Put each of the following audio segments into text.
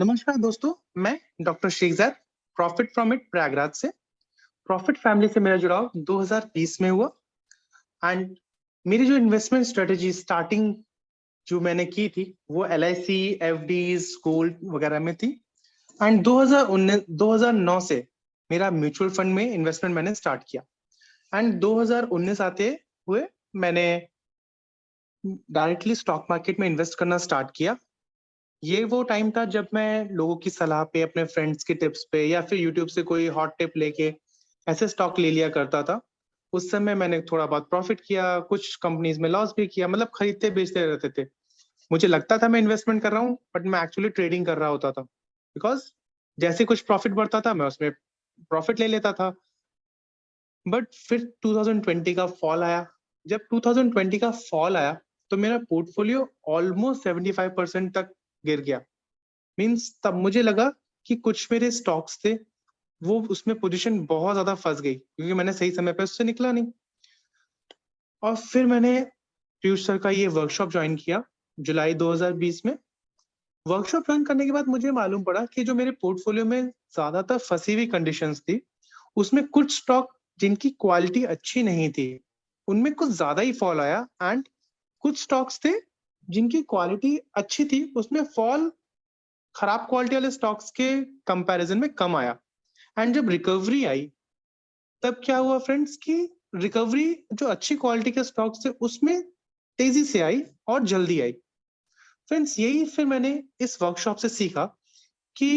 नमस्कार दोस्तों, मैं doctor Shekhzad profit from it Prayagraj से। प्रॉफिट फैमिली से मेरा जुड़ाव 2020 में हुआ एंड मेरी जो इन्वेस्टमेंट स्ट्रेटेजी स्टार्टिंग जो मैंने की थी वो LIC, FDs, गोल्ड वगैरह में थी। एंड 2009 से मेरा म्यूचुअल फंड में इन्वेस्टमेंट मैंने स्टार्ट किया एंड 2019 आते हुए मैंने डायरेक्टली स्टॉक मार्केट में इन्वेस्ट करना स्टार्ट किया। ये वो टाइम था जब मैं लोगों की सलाह पे, अपने फ्रेंड्स की टिप्स पे या फिर यूट्यूब से कोई हॉट टिप लेके ऐसे स्टॉक ले लिया करता था। उस समय मैंने थोड़ा बहुत प्रॉफिट किया, कुछ कंपनीज में लॉस भी किया, मतलब खरीदते बेचते रहते थे। मुझे लगता था मैं इन्वेस्टमेंट कर रहा हूँ बट मैं एक्चुअली ट्रेडिंग कर रहा होता था, बिकॉज जैसे कुछ प्रॉफिट बढ़ता था मैं उसमें प्रॉफिट ले लेता था। बट फिर 2020 का फॉल आया। जब 2020 का फॉल आया तो मेरा पोर्टफोलियो ऑलमोस्ट 75% तक गिर गया। मीन्स तब मुझे लगा कि कुछ मेरे स्टॉक्स थे वो उसमें पोजीशन बहुत ज्यादा फंस गई क्योंकि मैंने सही समय पे उससे निकला नहीं। और फिर मैंने पीयूष सर का ये वर्कशॉप ज्वाइन किया जुलाई 2020 में। वर्कशॉप ज्वाइन करने के बाद मुझे मालूम पड़ा कि जो मेरे पोर्टफोलियो में ज्यादातर फंसी हुई कंडीशंस थी उसमें कुछ स्टॉक जिनकी क्वालिटी अच्छी नहीं थी उनमें कुछ ज्यादा ही फॉल आया एंड कुछ स्टॉक्स थे जिनकी क्वालिटी अच्छी थी उसमें फॉल खराब क्वालिटी वाले स्टॉक्स के कंपैरिजन में कम आया। एंड जब रिकवरी आई तब क्या हुआ फ्रेंड्स कि रिकवरी जो अच्छी क्वालिटी के स्टॉक्स थे उसमें तेजी से आई और जल्दी आई। फ्रेंड्स यही फिर मैंने इस वर्कशॉप से सीखा कि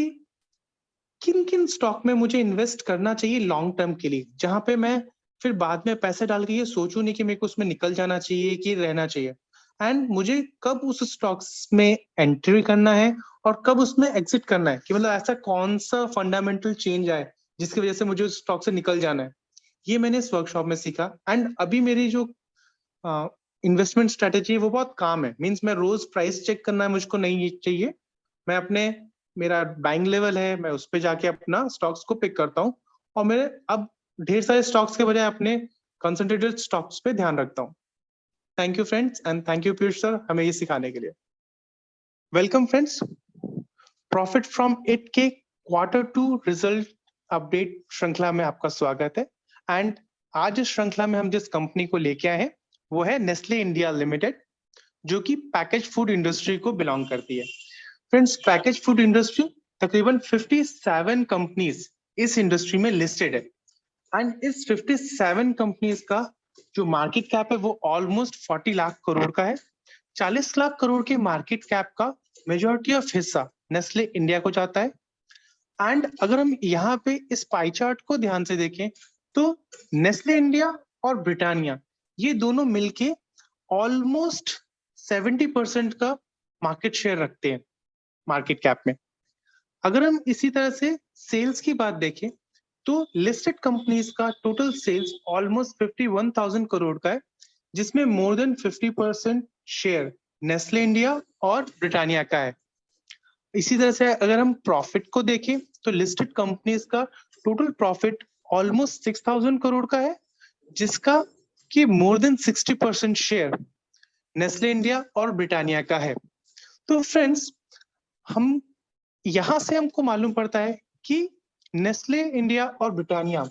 किन किन स्टॉक में मुझे इन्वेस्ट करना चाहिए लॉन्ग टर्म के लिए, जहां पे मैं फिर बाद में पैसे डाल के ये सोचूं नहीं कि मेरे को उसमें निकल जाना चाहिए कि रहना चाहिए। एंड मुझे कब उस स्टॉक्स में एंट्री करना है और कब उसमें एग्जिट करना है, कि मतलब ऐसा कौन सा फंडामेंटल चेंज आए जिसकी वजह से मुझे उस स्टॉक से निकल जाना है। ये मैंने इस वर्कशॉप में सीखा एंड अभी मेरी जो इन्वेस्टमेंट स्ट्रेटेजी है वो बहुत काम है। मीन्स मैं रोज प्राइस चेक करना है मुझको नहीं चाहिए। मैं अपने मेरा बाइंग लेवल है मैं उस पर जाके अपना स्टॉक्स को पिक करता हूँ और मेरे अब ढेर सारे स्टॉक्स के बजाय अपने कंसंट्रेटेड स्टॉक्स पे ध्यान रखता हूँ। Thank you friends and thank you Piyush sir हमें ये सिखाने के लिए। Welcome friends, profit from it के Q2 रिजल्ट अपडेट श्रृंखला में आपका स्वागत है। एंड आज इस श्रृंखला में हम जिस कंपनी को लेके आए हैं वो है नेस्ले इंडिया लिमिटेड, जो कि पैकेज फूड इंडस्ट्री को बिलोंग करती है। फ्रेंड्स, पैकेज फूड इंडस्ट्री तकरीबन 57 कंपनीज इस इंडस्ट्री में लिस्टेड है एंड इस 57 कंपनीज का जो मार्केट कैप है वो ऑलमोस्ट 40 लाख करोड़ का है। 40 लाख करोड़ के मार्केट कैप का मेजॉरिटी ऑफ हिस्सा नेस्ले इंडिया को जाता है। एंड अगर हम यहाँ पे इस पाई चार्ट को ध्यान से देखें तो नेस्ले इंडिया और ब्रिटानिया ये दोनों मिलके ऑलमोस्ट 70% का मार्केट शेयर रखते हैं मार्केट कैप में। अगर हम इसी तरह से सेल्स की बात देखें तो लिस्टेड कंपनीज का टोटल सेल्स ऑलमोस्ट 51,000 करोड़ का है, जिसमें more than 50% share Nestle India और ब्रिटानिया का है। इसी तरह से अगर हम प्रॉफिट को देखें तो लिस्टेड कंपनीज का टोटल प्रॉफिट ऑलमोस्ट 6,000 करोड़ का है, जिसका कि more than 60% share Nestle India और ब्रिटानिया का है। तो फ्रेंड्स, हम यहां से हमको मालूम पड़ता है कि नेस्ले इंडिया और ब्रिटानिया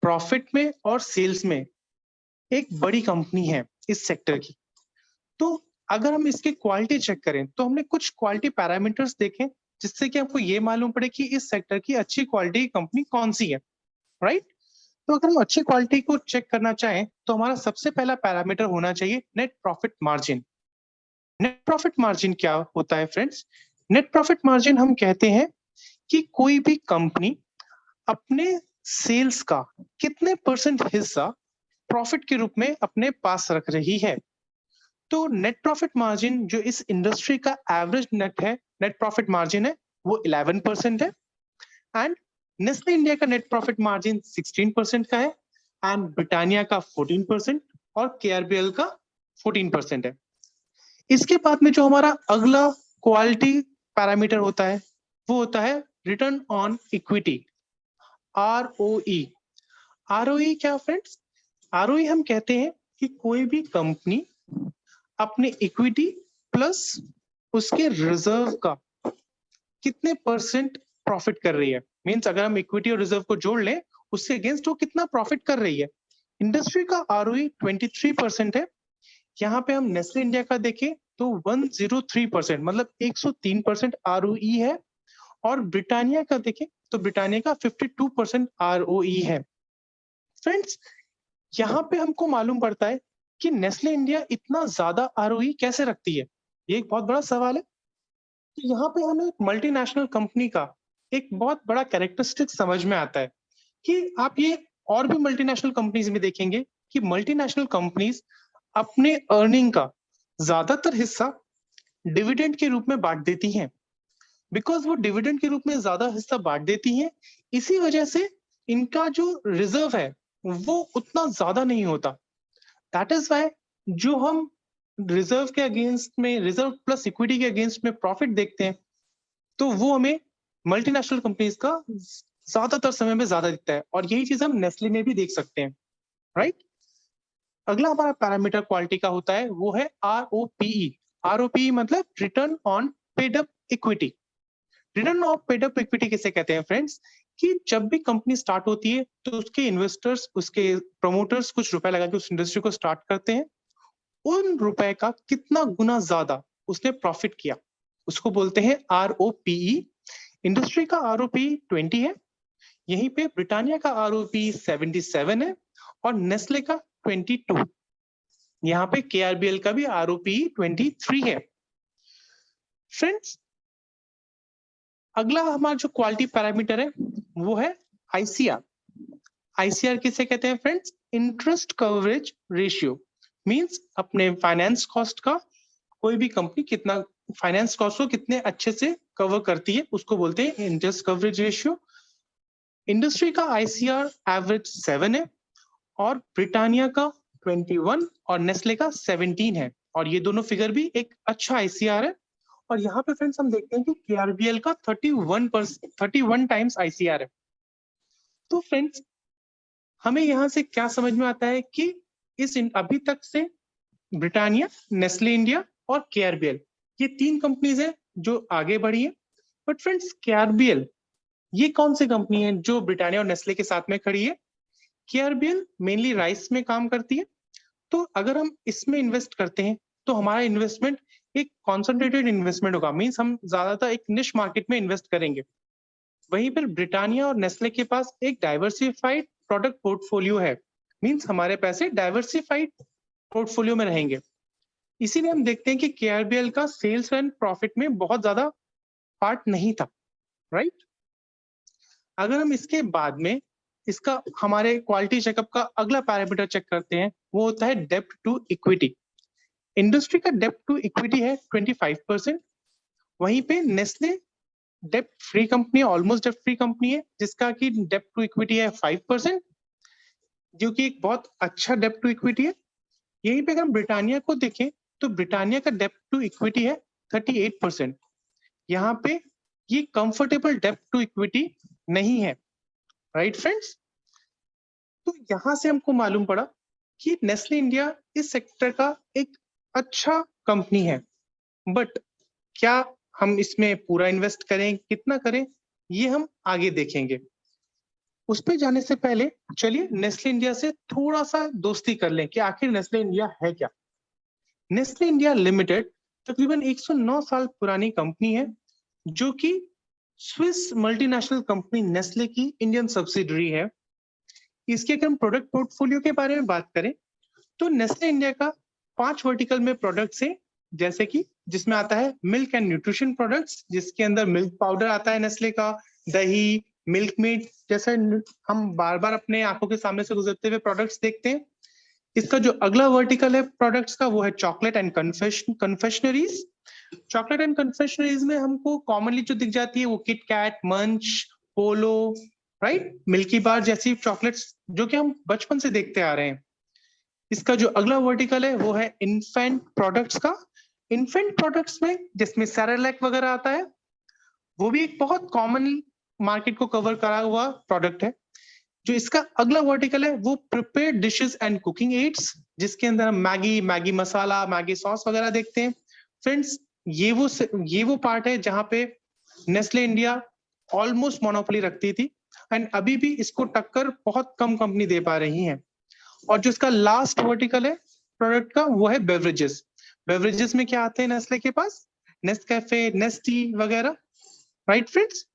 प्रॉफिट में और सेल्स में एक बड़ी कंपनी है इस सेक्टर की। तो अगर हम इसकी क्वालिटी चेक करें तो हमने कुछ क्वालिटी पैरामीटर्स देखे जिससे कि आपको ये मालूम पड़े कि इस सेक्टर की अच्छी क्वालिटी की कंपनी कौन सी है, राइट? तो अगर हम अच्छी क्वालिटी को चेक करना चाहें तो हमारा सबसे पहला पैरामीटर होना चाहिए net profit margin. Net profit margin क्या होता है फ्रेंड्स? नेट प्रॉफिट मार्जिन हम कहते हैं कि कोई भी कंपनी अपने सेल्स का कितने परसेंट हिस्सा प्रॉफिट के रूप में अपने पास रख रही है। तो नेट प्रॉफिट मार्जिन जो इस इंडस्ट्री का एवरेज नेट प्रॉफिट मार्जिन है वो 11% है एंड नेस्ले इंडिया का नेट प्रॉफिट मार्जिन 16% का है एंड ब्रिटानिया का 14% और केआरबीएल का 14% है। इसके बाद में जो हमारा अगला क्वालिटी पैरामीटर होता है वो होता है return on equity, ROE। ROE क्या फ्रेंड्स? ROE हम कहते हैं कि कोई भी कंपनी अपने इक्विटी प्लस उसके रिजर्व का कितने परसेंट प्रॉफिट कर रही है, मींस अगर हम इक्विटी और रिजर्व को जोड़ लें उससे अगेंस्ट वो कितना प्रॉफिट कर रही है। इंडस्ट्री का आरओई 23% है। यहाँ पे हम नेस्ले इंडिया का देखें तो 103%, मतलब 103% आरओई है। और ब्रिटानिया का देखें तो ब्रिटानिया का 52% आरओई है। फ्रेंड्स, यहाँ पे हमको मालूम पड़ता है कि नेस्ले इंडिया इतना ज्यादा आरओई कैसे रखती है। ये एक बहुत बड़ा सवाल है। तो यहाँ पे हमें एक मल्टीनेशनल कंपनी का एक बहुत बड़ा कैरेक्टरिस्टिक समझ में आता है कि आप ये और भी मल्टीनेशनल कंपनीज में देखेंगे कि मल्टीनेशनल कंपनीज अपने अर्निंग का ज्यादातर हिस्सा डिविडेंड के रूप में बांट देती हैं। बिकॉज वो डिविडेंड के रूप में ज्यादा हिस्सा बांट देती हैं, इसी वजह से इनका जो रिजर्व है वो उतना ज्यादा नहीं होता। दैट इज वाई जो हम रिजर्व के अगेंस्ट में, रिजर्व प्लस इक्विटी के अगेंस्ट में प्रॉफिट देखते हैं, तो वो हमें मल्टीनेशनल कंपनीज का ज्यादातर समय में ज्यादा दिखता है। और यही चीज हम नेस्ले में भी देख सकते हैं, राइट। अगला हमारा पैरामीटर क्वालिटी का होता है वो है आरओपीई। आरओपीई मतलब return on paid up equity. Return of paid up equity किसे कहते हैं फ्रेंड्स, कि जब भी कंपनी स्टार्ट होती है तो उसके इन्वेस्टर्स, उसके प्रमोटर्स कुछ रुपए लगा के उस इंडस्ट्री को स्टार्ट करते हैं। उन रुपए का कितना गुना ज्यादा उसने प्रॉफिट किया, उसको बोलते हैं आरओपीई। इंडस्ट्री का आरओपीई 20 है। यहीं पे ब्रिटानिया का आरओपीई 77 है और नेस्ले का 22। यहाँ पे केआरबीएल का भी आरओपीई 23 है। फ्रेंड्स, अगला हमारा जो क्वालिटी पैरामीटर है वो है आईसीआर। आईसीआर किसे कहते हैं friends, interest coverage ratio. Means अपने फाइनेंस कॉस्ट का कोई भी कंपनी कितना फाइनेंस कॉस्ट को कितने अच्छे से कवर करती है, उसको बोलते हैं इंटरेस्ट कवरेज रेशियो। इंडस्ट्री का आईसीआर एवरेज 7 है और ब्रिटानिया का 21 और नेस्ले का 17 है। और ये दोनों फिगर भी एक अच्छा आईसीआर है। और यहाँ पे फ्रेंड्स हम देखते हैं कि केआरबीएल का 31 टाइम्स आईसीआर है। तो फ्रेंड्स, हमें यहाँ से क्या समझ में आता है कि अभी तक से ब्रिटानिया, नेस्ले इंडिया और केआरबीएल, ये 3 कंपनीज है जो आगे बढ़ी है। बट फ्रेंड्स, केआरबीएल ये कौन सी कंपनी है जो ब्रिटानिया और नेस्ले के साथ में खड़ी है? केआरबीएल मेनली राइस में काम करती है। तो अगर हम इसमें इन्वेस्ट करते हैं तो हमारा इन्वेस्टमेंट एक कॉन्सेंट्रेटेड इन्वेस्टमेंट होगा, मींस हम ज्यादातर एक निश मार्केट में इन्वेस्ट करेंगे। वहीं पर ब्रिटानिया और नेस्ले के पास एक डाइवर्सिफाइड प्रोडक्ट पोर्टफोलियो है, मींस हमारे पैसे डाइवर्सिफाइड पोर्टफोलियो में रहेंगे। इसीलिए हम देखते हैं कि केआरबीएल का सेल्स एंड प्रॉफिट में बहुत ज्यादा पार्ट नहीं था, राइट। अगर हम इसके बाद में इसका हमारे क्वालिटी चेकअप का अगला पैरामीटर चेक करते हैं, वो होता है डेब्ट टू इक्विटी। इंडस्ट्री का डेब्ट टू इक्विटी है 25%। वहीं पे नेस्ले डेब्ट फ्री कंपनी, ऑलमोस्ट डेब्ट फ्री कंपनी है, जिसका कि डेब्ट टू इक्विटी है 5%, जो कि एक बहुत अच्छा डेब्ट टू इक्विटी है। यहीं पे अगर हम ब्रिटानिया को देखें तो ब्रिटानिया का डेब्ट टू इक्विटी है 38%। यहाँ पे ये कंफर्टेबल डेब्ट टू इक्विटी नहीं है, राइट फ्रेंड्स। तो यहाँ से हमको मालूम पड़ा कि नेस्ले इंडिया इस सेक्टर का एक अच्छा कंपनी है। बट क्या हम इसमें पूरा इन्वेस्ट करें, कितना करें, ये हम आगे देखेंगे। उस पे जाने से पहले चलिए नेस्ले इंडिया से थोड़ा सा दोस्ती कर लें कि आखिर नेस्ले इंडिया है क्या। नेस्ले इंडिया लिमिटेड तकरीबन 109 साल पुरानी कंपनी है, जो कि स्विस मल्टीनेशनल कंपनी नेस्ले की इंडियन सब्सिडरी है। इसके अगर हम प्रोडक्ट पोर्टफोलियो के बारे में बात करें तो नेस्ले इंडिया का 5 वर्टिकल में प्रोडक्ट्स है, जैसे कि जिसमें आता है मिल्क एंड न्यूट्रिशन प्रोडक्ट्स, जिसके अंदर मिल्क पाउडर आता है नेस्ले का, दही, मिल्क मीट जैसे हम बार बार अपने आंखों के सामने से गुजरते हुए प्रोडक्ट्स देखते हैं। इसका जो अगला वर्टिकल है प्रोडक्ट्स का वो है chocolate and confectioneries. Chocolate and confectioneries में हमको कॉमनली जो दिख जाती है वो किट कैट, मंच, पोलो, राइट, मिल्की बार जैसी चॉकलेट्स जो कि हम बचपन से देखते आ रहे हैं। इसका जो अगला वर्टिकल है वो है इन्फेंट प्रोडक्ट्स का। इन्फेंट प्रोडक्ट्स में जिसमें सेरेलैक वगैरह आता है, वो भी एक बहुत कॉमन मार्केट को कवर करा हुआ प्रोडक्ट है। जो इसका अगला वर्टिकल है वो prepared dishes and cooking aids, जिसके अंदर हम Maggi, Maggi masala, Maggi sauce वगैरह देखते हैं। फ्रेंड्स, ये वो पार्ट है जहां पे नेस्ले इंडिया ऑलमोस्ट मोनोपोली रखती थी एंड अभी भी इसको टक्कर बहुत कम कंपनी दे पा रही हैं। और जो इसका लास्ट वर्टिकल है प्रोडक्ट का, वो है बेवरेजेस। बेवरेजेस में क्या आते हैं नेस्ले के पास? नेस्कैफे, नेस्टी वगैरह, राइट फ्रेंड्स?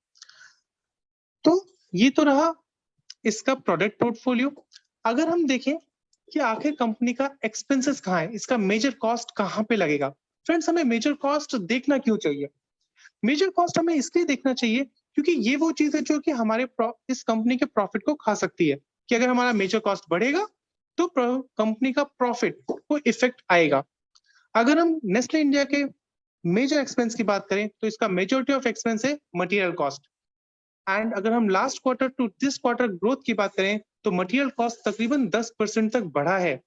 तो ये तो रहा इसका प्रोडक्ट पोर्टफोलियो। अगर हम देखें कि आखिर कंपनी का एक्सपेंसेस कहाँ है, इसका मेजर कॉस्ट कहाँ पे लगेगा, फ्रेंड्स हमें मेजर कॉस्ट देखना क्यों चाहिए? मेजर कॉस्ट हमें इसलिए देखना चाहिए क्योंकि ये वो चीज है जो कि हमारे इस कंपनी के प्रॉफिट को खा सकती है। कि अगर हमारा मेजर कॉस्ट बढ़ेगा तो कंपनी का प्रॉफिट को इफेक्ट आएगा। अगर हम नेस्ले इंडिया के मेजर एक्सपेंस की बात करें तो इसका मेजोरिटी ऑफ एक्सपेंस है मटेरियल कॉस्ट। एंड अगर हम last quarter to this quarter growth की बात करें तो मटेरियल कॉस्ट तकरीबन 10% तक बढ़ा है।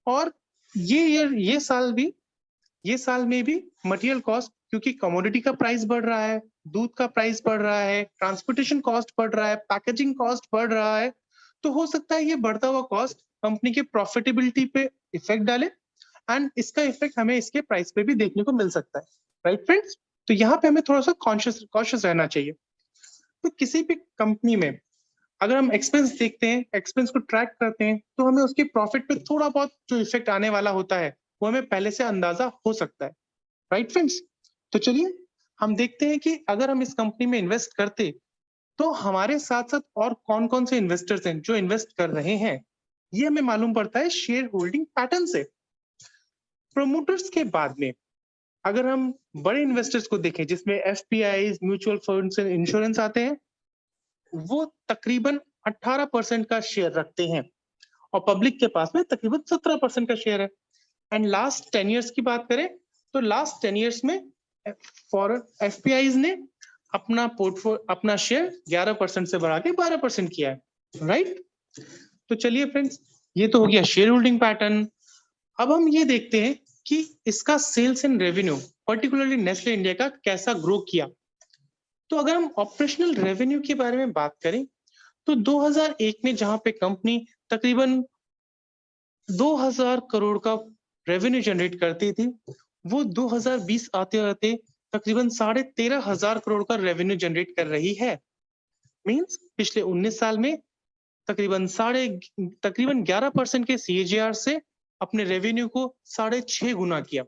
और ये साल में भी मटेरियल कॉस्ट, क्योंकि कमोडिटी का प्राइस बढ़ रहा है, दूध का प्राइस बढ़ रहा है, ट्रांसपोर्टेशन कॉस्ट बढ़ रहा है, पैकेजिंग कॉस्ट बढ़ रहा है, तो हो सकता है ये बढ़ता हुआ कॉस्ट कंपनी के प्रॉफिटेबिलिटी पे इफेक्ट डाले एंड इसका इफेक्ट हमें इसके प्राइस पे भी देखने को मिल सकता है, राइट फ्रेंड्स? तो यहाँ पे हमें थोड़ा सा कॉन्शियस रहना चाहिए। तो किसी भी कंपनी में अगर हम एक्सपेंस देखते हैं, एक्सपेंस को ट्रैक करते हैं, तो हमें उसके प्रॉफिट पे थोड़ा बहुत जो इफेक्ट आने वाला होता है वो हमें पहले से अंदाजा हो सकता है, राइट फ्रेंड्स? तो चलिए हम देखते हैं कि अगर हम इस कंपनी में इन्वेस्ट करते तो हमारे साथ साथ और कौन कौन से इन्वेस्टर्स हैं जो इन्वेस्ट कर रहे हैं। ये हमें मालूम पड़ता है शेयर होल्डिंग पैटर्न से। प्रोमोटर्स के बाद में अगर हम बड़े इन्वेस्टर्स को देखें जिसमें एफपीआई, म्यूचुअल फंड्स, इंश्योरेंस आते हैं, वो तकरीबन 18% का शेयर रखते हैं और पब्लिक के पास में तकरीबन 17% का शेयर है। एंड लास्ट 10 इयर्स की बात करें तो लास्ट 10 इयर्स में फॉर एफपीआईज ने अपना शेयर 11% से बढ़ा के 12% किया है, राइट? तो चलिए फ्रेंड्स, ये तो हो गया शेयर होल्डिंग पैटर्न। अब हम ये देखते हैं कि इसका sales and revenue particularly Nestle India का कैसा ग्रो किया। तो अगर हम ऑपरेशनल रेवेन्यू के बारे में बात करें तो 2001 में जहां पे कंपनी तकरीबन 2000 करोड़ का रेवेन्यू जनरेट करती थी, वो 2020 आते आते तकरीबन 13,500 करोड़ का रेवेन्यू जनरेट कर रही है। मींस पिछले 19 साल में तकरीबन 11% के सीएजीआर से अपने रेवेन्यू को 6.5 गुना किया,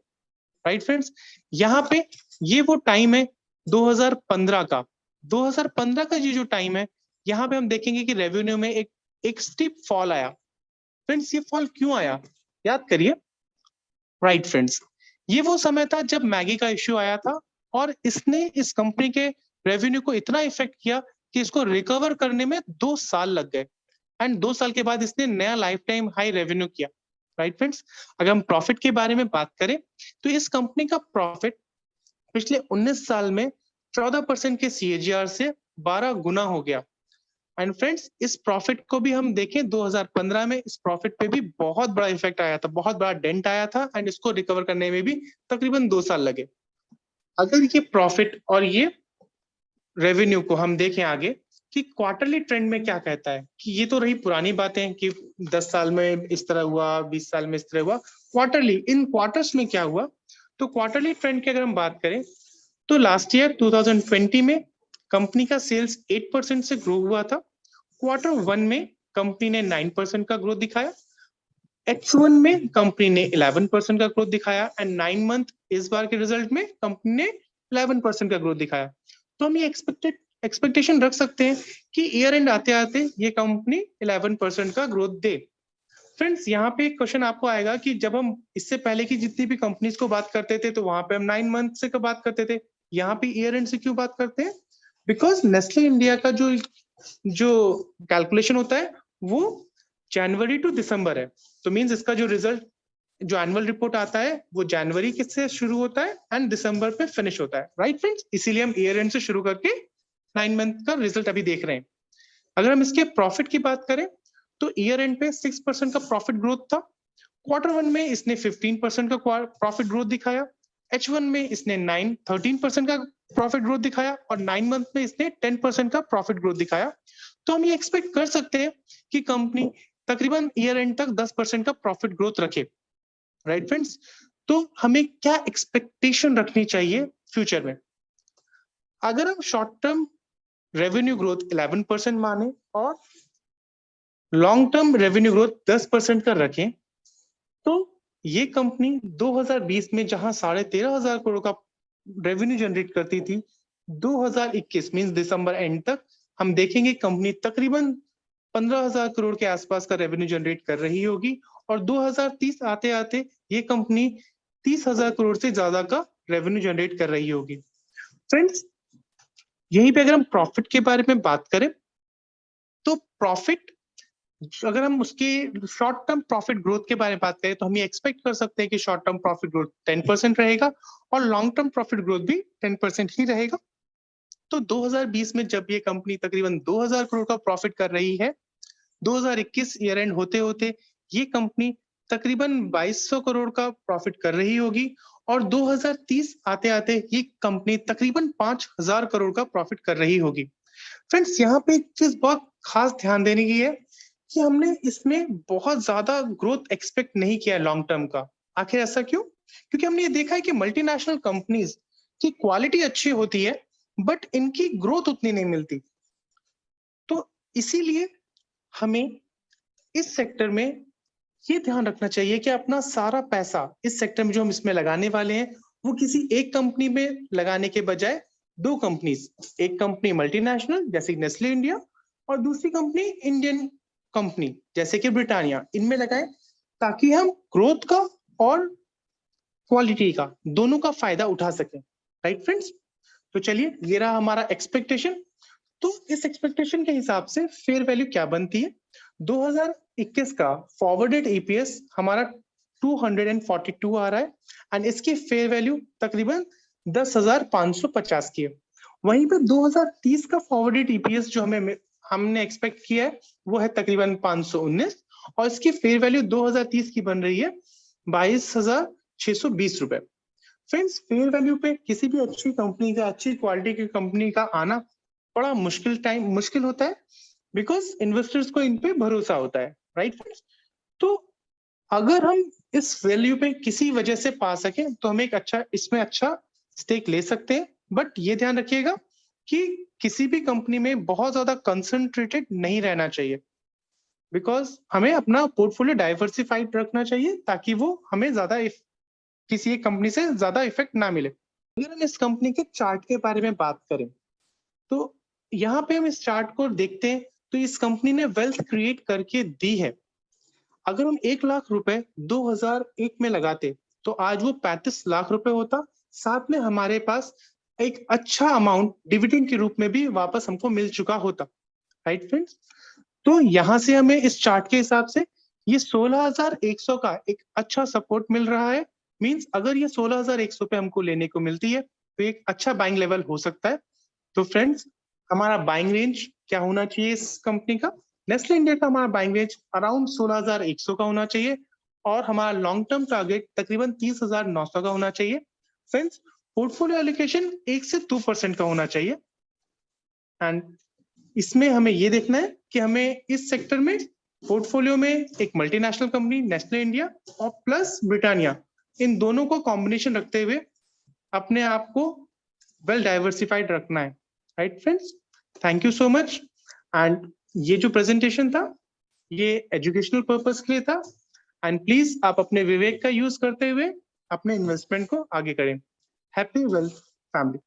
राइट फ्रेंड्स? यहाँ पे ये वो टाइम है 2015 का। 2015 का ये जो टाइम है, यहाँ पे हम देखेंगे कि रेवेन्यू में एक स्टीप फॉल आया। फ्रेंड्स ये फॉल क्यों आया, याद करिए, राइट फ्रेंड्स? ये वो समय था जब मैगी का इश्यू आया था और इसने इस कंपनी के रेवेन्यू को इतना इफेक्ट किया कि इसको रिकवर करने में 2 साल लग गए एंड 2 साल के बाद इसने नया लाइफ टाइम हाई रेवेन्यू किया, राइट फ्रेंड्स? अगर हम प्रॉफिट के बारे में बात करें तो इस कंपनी का प्रॉफिट पिछले 19 साल में 14% के सीएजीआर से 12 गुना हो गया। एंड फ्रेंड्स इस प्रॉफिट को भी हम देखें 2015 में इस प्रॉफिट पे भी बहुत बड़ा इफेक्ट आया था, बहुत बड़ा डेंट आया था एंड इसको रिकवर करने में भी तकरीबन 2 साल लगे। अगर ये प्रॉफिट और ये रेवेन्यू को हम देखें आगे कि क्वार्टरली ट्रेंड में क्या कहता है, कि ये तो रही पुरानी बातें कि 10 साल में इस तरह हुआ, 20 साल में इस तरह हुआ, क्वार्टरली इन क्वार्टर्स में क्या हुआ? तो क्वार्टरली ट्रेंड की अगर हम बात करें तो लास्ट ईयर 2020 में कंपनी का सेल्स 8% से ग्रो हुआ था। क्वार्टर 1 में कंपनी ने 9% का ग्रोथ दिखाया, H1 में कंपनी ने 11% का ग्रोथ दिखाया एंड 9 मंथ इस बार के रिजल्ट में कंपनी ने 11% का ग्रोथ दिखाया। तो हम ये एक्सपेक्टेशन रख सकते हैं कि ईयर एंड आते आते ये कंपनी 11% का ग्रोथ दे। फ्रेंड्स यहाँ पे एक क्वेश्चन आपको आएगा कि जब हम इससे पहले की जितनी भी कंपनीज को बात करते थे तो वहां पे हम 9 मंथ से बात करते थे, यहाँ पे ईयर एंड से क्यों बात करते हैं? बिकॉज नेस्ले इंडिया का जो कैलकुलेशन होता है वो जनवरी टू दिसंबर है। तो मींस इसका जो रिजल्ट, जो एनुअल रिपोर्ट आता है वो जनवरी से शुरू होता है एंड दिसंबर पे फिनिश होता है, राइट फ्रेंड्स? इसीलिए हम ईयर एंड से शुरू करके 9 मंथ का रिजल्ट अभी देख रहे हैं। अगर हम इसके प्रॉफिट की बात करें तो ईयर एंड पे 6% का प्रॉफिट ग्रोथ था। क्वार्टर 1 में इसने 15% का प्रॉफिट ग्रोथ दिखाया, H1 में इसने 13% का प्रॉफिट ग्रोथ दिखाया और 9 मंथ में इसने 10% का प्रॉफिट ग्रोथ दिखाया। तो हम ये एक्सपेक्ट कर सकते हैं कि कंपनी तकरीबन ईयर एंड तक 10% का प्रॉफिट ग्रोथ रखे, राइट फ्रेंड्स? तो हमें क्या एक्सपेक्टेशन रखनी चाहिए फ्यूचर में? अगर हम शॉर्ट टर्म रेवेन्यू ग्रोथ 11% माने और लॉन्ग टर्म रेवेन्यू ग्रोथ 10% का रखें, तो ये कंपनी 2020 में जहां 13,500 करोड़ का रेवेन्यू जनरेट करती थी, 2021 मींस दिसंबर एंड तक हम देखेंगे कंपनी तकरीबन 15,000 करोड़ के आसपास का रेवेन्यू जनरेट कर रही होगी और 2030 आते आते ये कंपनी 30,000 करोड़ से ज्यादा का रेवेन्यू जनरेट कर रही होगी। फ्रेंड्स, यहीं पे अगर हम प्रॉफिट के बारे में बात करें, तो प्रॉफिट अगर हम उसके शॉर्ट टर्म प्रॉफिट ग्रोथ के बारे में बात करें, तो हम ये एक्सपेक्ट कर सकते हैं कि शॉर्ट टर्म प्रॉफिट ग्रोथ 10% रहेगा और लॉन्ग टर्म प्रॉफिट ग्रोथ भी 10% ही रहेगा। तो 2020 में जब ये कंपनी तकरीबन 2,000 करोड़ का प्रॉफिट कर रही है, 2021 ईयर एंड होते होते ये कंपनी तकरीबन 2,200 करोड़ का प्रॉफिट कर रही होगी और 2030 आते आते ये कंपनी तकरीबन 5,000 करोड़ का प्रॉफिट कर रही होगी। फ्रेंड्स, यहाँ पे एक चीज बहुत खास ध्यान देने की है कि हमने इसमें बहुत ज्यादा ग्रोथ एक्सपेक्ट नहीं किया लॉन्ग टर्म का। आखिर ऐसा क्यों? क्योंकि हमने ये देखा है कि मल्टीनेशनल कंपनीज की क्वालिटी अच्छी होती है बट इनकी ग्रोथ उतनी नहीं मिलती। तो इसीलिए हमें इस सेक्टर में ये ध्यान रखना चाहिए कि अपना सारा पैसा इस सेक्टर में जो हम इसमें लगाने वाले हैं वो किसी एक कंपनी में लगाने के बजाय दो कंपनीज, एक कंपनी मल्टीनेशनल जैसे नेस्ले इंडिया और दूसरी कंपनी इंडियन कंपनी जैसे कि ब्रिटानिया, इनमें लगाएं ताकि हम ग्रोथ का और क्वालिटी का दोनों का फायदा उठा सकें। Right friends? तो चलिए, ये रहा हमारा एक्सपेक्टेशन। तो इस एक्सपेक्टेशन के हिसाब से फेयर वैल्यू क्या बनती है? 2021 का फॉरवर्डेड ईपीएस हमारा 242 आ रहा है एंड इसकी फेयर वैल्यू तकरीबन 10,550 की है। वहीं पे 2030 का फॉरवर्डेड ईपीएस जो हमने एक्सपेक्ट किया है वो है तकरीबन 519 और इसकी फेयर वैल्यू 2030 की बन रही है 22,620 रुपए। फ्रेंड्स, फेयर वैल्यू पे किसी भी अच्छी कंपनी का, अच्छी क्वालिटी की कंपनी का आना बड़ा मुश्किल होता है बिकॉज इन्वेस्टर्स को इन पे भरोसा होता है। Right friends? तो अगर हम इस वैल्यू पे किसी वजह से पा सके तो हम एक इसमें अच्छा स्टेक ले सकते हैं, बट ये ध्यान रखिएगा कि किसी भी कंपनी में बहुत ज्यादा कंसंट्रेटेड नहीं रहना चाहिए बिकॉज हमें अपना पोर्टफोलियो डाइवर्सिफाइड रखना चाहिए ताकि वो हमें किसी एक कंपनी से ज्यादा इफेक्ट ना मिले। अगर हम इस कंपनी के चार्ट के बारे में बात करें, तो यहाँ पे हम इस चार्ट को देखते हैं तो इस कंपनी ने वेल्थ क्रिएट करके दी है। अगर हम 1 लाख रुपए 2001 में लगाते तो आज वो 35 लाख रुपए होता। साथ में हमारे पास एक अच्छा अमाउंट डिविडेंड के रूप में भी वापस हमको मिल चुका होता। Right friends? तो यहाँ से हमें इस चार्ट के हिसाब से ये 16,100 का एक अच्छा सपोर्ट मिल रहा है। मींस अगर ये 16,100 पे हमको लेने को मिलती है तो एक अच्छा बाइंग लेवल हो सकता है। तो फ्रेंड्स, हमारा बाइंग रेंज क्या होना चाहिए इस कंपनी का? नेस्ले इंडिया का हमारा बाइंग रेंज अराउंड 16,100 का होना चाहिए और हमारा लॉन्ग टर्म टारगेट तकरीबन 30,900 का होना चाहिए। फ्रेंड्स, पोर्टफोलियो एलोकेशन 1 से 2% का होना चाहिए एंड इसमें हमें ये देखना है कि हमें इस सेक्टर में पोर्टफोलियो में एक मल्टीनेशनल कंपनी नेस्ले इंडिया और प्लस ब्रिटानिया, इन दोनों को कॉम्बिनेशन रखते हुए अपने आप को वेल डाइवर्सिफाइड रखना है। Right friends? Thank you so much. And ये जो प्रेजेंटेशन था ये एजुकेशनल पर्पस के लिए था एंड प्लीज आप अपने विवेक का यूज करते हुए अपने इन्वेस्टमेंट को आगे करें। Happy wealth family.